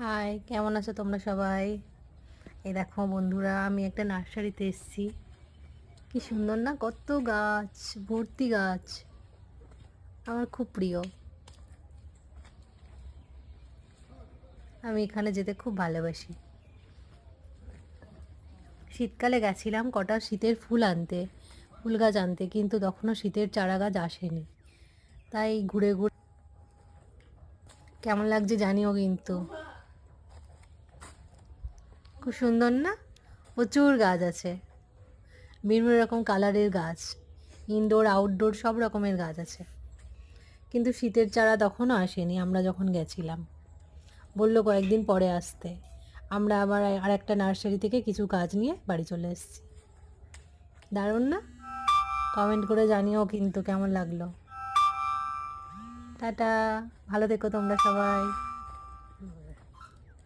High, কেমন আছো তোমরা সবাই? এই দেখো বন্ধুরা, আমি একটা নার্সারিতে এসেছি। কি সুন্দর না, কত গাছ, ভর্তি গাছ। আমার খুব প্রিয়। আমি এখানে যেতে খুব ভালোবাসি। শীতকালে গেছিলাম কটা শীতের ফুল আনতে, ফুল গাছ আনতে, কিন্তু তখনও শীতের চারা গাছ আসেনি। তাই ঘুরে ঘুরে কেমন লাগছে জানিও কিন্তু। খুব সুন্দর না, প্রচুর গাছ আছে, বিভিন্ন রকম কালারের গাছ, ইনডোর আউটডোর সব রকমের গাছ আছে। কিন্তু শীতের চারা তখনও আসেনি আমরা যখন গেছিলাম। বললো কয়েকদিন পরে আসতে। আমরা আবার আর একটা নার্সারি থেকে কিছু গাছ নিয়ে বাড়ি চলে এসেছি। দারুণ না? কমেন্ট করে জানিও কিন্তু কেমন লাগলো। টাটা, ভালো থেকো তোমরা সবাই।